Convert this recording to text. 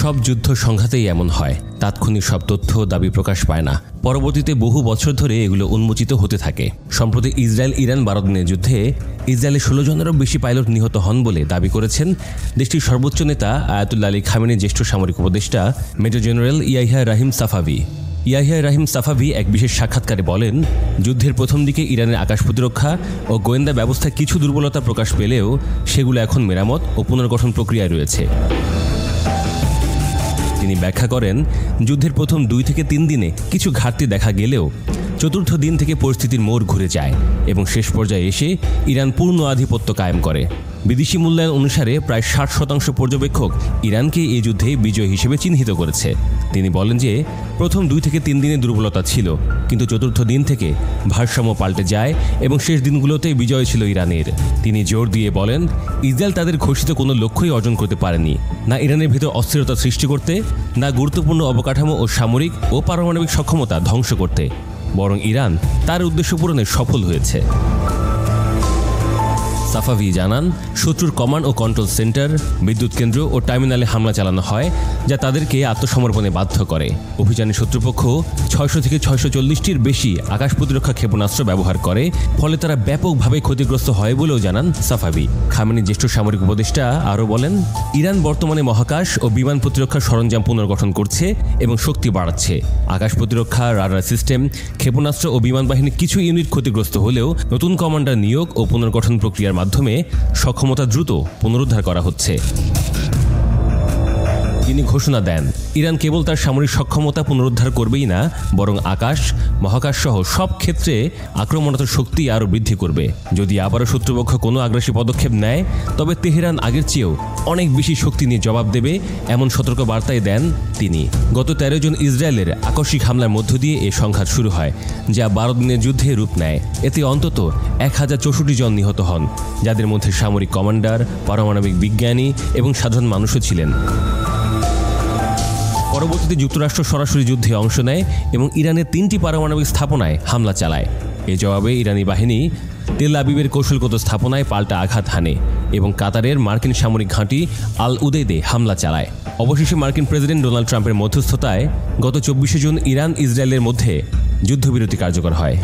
সব যুদ্ধ সংঘাতেই এমন হয়, তাৎক্ষণিক সব তথ্য দাবি প্রকাশ পায় না। পরবর্তীতে বহু বছর ধরে এগুলো উন্মোচিত হতে থাকে। সম্প্রতি ইসরায়েল ইরান 12 দিনের যুদ্ধে ইসরায়েলে 16 জনেরও বেশি পাইলট নিহত হন বলে দাবি করেছেন দেশটির সর্বোচ্চ নেতা আয়াতুল্লাহ আলী খামেনির জ্যেষ্ঠ সামরিক উপদেষ্টা মেজর জেনারেল ইয়াহিয়া রাহিম সাফাভি। ইয়াহিয়া রাহিম সাফাভি এক বিশেষ সাক্ষাৎকারে বলেন, যুদ্ধের প্রথম দিকে ইরানের আকাশ প্রতিরক্ষা ও গোয়েন্দা ব্যবস্থায় কিছু দুর্বলতা প্রকাশ পেলেও সেগুলো এখন মেরামত ও পুনর্গঠন প্রক্রিয়ায় রয়েছে। তিনি ব্যাখ্যা করেন, যুদ্ধের প্রথম 2 থেকে 3 দিনে কিছু ঘাটতি দেখা গেলেও চতুর্থ দিন থেকে পরিস্থিতির মোড় ঘুরে যায় এবং শেষ পর্যায়ে এসে ইরান পূর্ণ আধিপত্য কায়েম করে। বিদেশি মূল্যায়ন অনুসারে প্রায় 60% পর্যবেক্ষক ইরানকে এই যুদ্ধে বিজয় হিসেবে চিহ্নিত করেছে। তিনি বলেন যে প্রথম 2 থেকে 3 দিনে দুর্বলতা ছিল, কিন্তু চতুর্থ দিন থেকে ভারসাম্য পাল্টে যায় এবং শেষ দিনগুলোতে বিজয় ছিল ইরানের। তিনি জোর দিয়ে বলেন, ইসরায়েল তাদের ঘোষিত কোনো লক্ষ্যই অর্জন করতে পারেনি, না ইরানের ভিতর অস্থিরতা সৃষ্টি করতে, না গুরুত্বপূর্ণ অবকাঠামো ও সামরিক ও পারমাণবিক সক্ষমতা ধ্বংস করতে, বরং ইরান তার উদ্দেশ্য পূরণে সফল হয়েছে। সাফাভি জানান, শত্রুর কমান্ড ও কন্ট্রোল সেন্টার, বিদ্যুৎ কেন্দ্র ও টার্মিনালে হামলা চালানো হয়, যা তাদেরকে আত্মসমর্পণে বাধ্য করে। অভিযানে শত্রুপক্ষ 600 থেকে 640টির বেশি আকাশ প্রতিরক্ষা ক্ষেপণাস্ত্র ব্যবহার করে, ফলে তারা ব্যাপকভাবে ক্ষতিগ্রস্ত হয় বলেও জানান সাফাভি। খামেনির জ্যেষ্ঠ সামরিক উপদেষ্টা আরও বলেন, ইরান বর্তমানে মহাকাশ ও বিমান প্রতিরক্ষার সরঞ্জাম পুনর্গঠন করছে এবং শক্তি বাড়াচ্ছে। আকাশ প্রতিরক্ষা, রাডার সিস্টেম, ক্ষেপণাস্ত্র ও বিমান বাহিনীর কিছু ইউনিট ক্ষতিগ্রস্ত হলেও নতুন কমান্ডার নিয়োগ ও পুনর্গঠন প্রক্রিয়ার মাধ্যমে সক্ষমতা দ্রুত পুনরুদ্ধার করা হচ্ছে। তিনি ঘোষণা দেন, ইরান কেবল তার সামরিক সক্ষমতা পুনরুদ্ধার করবেই না, বরং আকাশ, মহাকাশ সহ সব ক্ষেত্রে আক্রমণাত্মক শক্তি আরও বৃদ্ধি করবে। যদি আবারও শত্রুপক্ষ কোনো আগ্রাসী পদক্ষেপ নেয়, তবে তেহরান আগের চেয়েও অনেক বেশি শক্তি নিয়ে জবাব দেবে, এমন সতর্ক বার্তায় দেন তিনি। গত 13 জন ইসরায়েলের আকস্মিক হামলার মধ্য দিয়ে এই সংঘাত শুরু হয়, যা 12 দিনের যুদ্ধে রূপ নেয়। এতে অন্তত 1064 জন নিহত হন, যাদের মধ্যে সামরিক কমান্ডার, পারমাণবিক বিজ্ঞানী এবং সাধারণ মানুষও ছিলেন। পরবর্তীতে যুক্তরাষ্ট্র সরাসরি যুদ্ধে অংশ নেয় এবং ইরানের 3টি পারমাণবিক স্থাপনায় হামলা চালায়। এ জবাবে ইরানি বাহিনী তেল আবিবের কৌশলগত স্থাপনায় পাল্টা আঘাত হানে এবং কাতারের মার্কিন সামরিক ঘাঁটি আল উদেইদে হামলা চালায়। অবশেষে মার্কিন প্রেসিডেন্ট ডোনাল্ড ট্রাম্পের মধ্যস্থতায় গত 24 জুন ইরান ইসরায়েলের মধ্যে যুদ্ধবিরতি কার্যকর হয়।